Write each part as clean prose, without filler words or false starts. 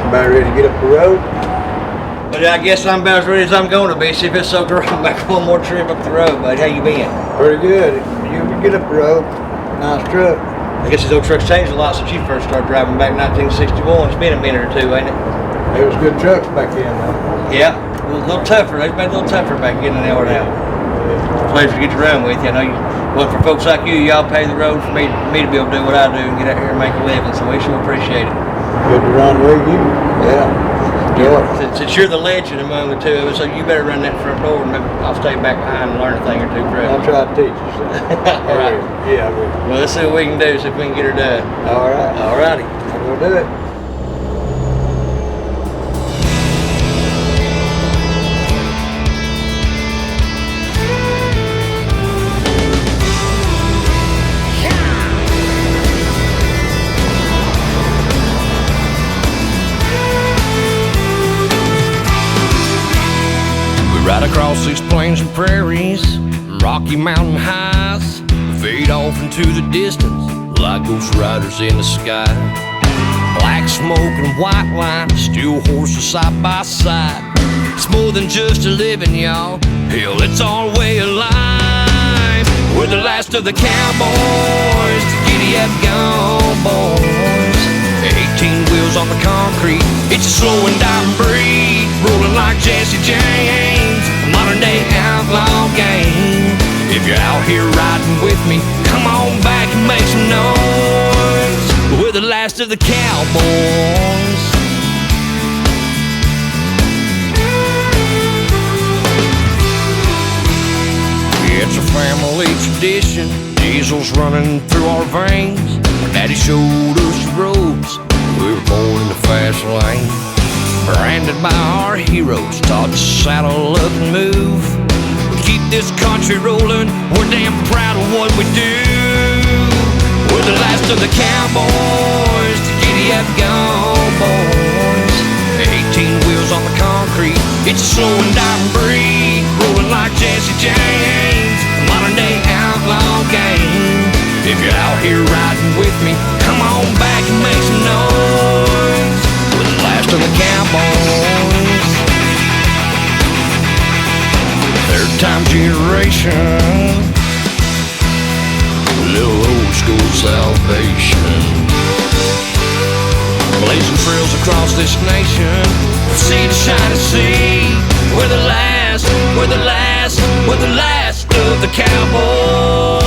About ready to get up the road? But I guess I'm about as ready as I'm going to be. See if it's so dry, I'm back one more trip up the road, bud. How you been? Pretty good. You get up the road. Nice truck. I guess these old trucks changed a lot since you first started driving back in 1961. It's been a minute or two, ain't it? It was good trucks back then, though. Yeah, a little tougher. They've made a little tougher back getting an hour now. Pleasure to get to run with you. I know you, well, for folks like you, y'all pay the road for me to be able to do what I do and get out here and make a living, so we sure appreciate it. Good to run with you. Yeah. Since you're the legend among the two of us, so you better run that front door and maybe I'll stay back behind and learn a thing or two from you. I'll try to teach you something. All right. Yeah, I will. Well, let's see what we can do, see if we can get her done. All right. All righty. We'll do it. Right across these plains and prairies, rocky mountain highs, fade off into the distance like ghost riders in the sky. Black smoke and white wine, steel horses side by side. It's more than just a living, y'all. Hell, it's our way of life. We're the last of the cowboys, the giddy up gone boys. 18 wheels on the concrete, it's a slow and dying breed, rolling like Jesse James, a modern day outlaw game. If you're out here riding with me, come on back and make some noise. We're the last of the cowboys. It's a family tradition, diesel's running through our veins. Our daddy showed us the roads, we were born in the fast lane. Branded by our heroes, taught to saddle up and move. We keep this country rolling, we're damn proud of what we do. We're the last of the cowboys, the giddy up gone boys. 18 wheels on the concrete, it's a slow and dying breed, rolling like Jesse James, a modern day outlaw game. If you're out here riding with me, come on back and make some noise. We're the last of the cowboys. Third time generation, a little old school salvation. Blazing trails across this nation, from sea to shining sea. We're the last, we're the last, we're the last of the cowboys.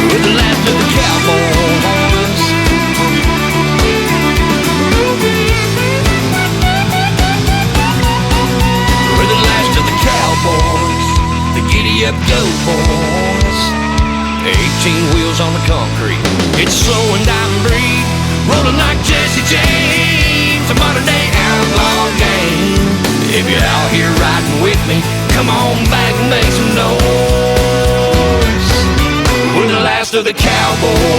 We're the last of the cowboys. We're the last of the cowboys, the giddy up go boys. 18 wheels on the concrete, it's slow and dying breed, rolling like Jesse James, a modern day outlaw game. If you're out here riding with me, come on back and make some noise. We're the last of the cowboys.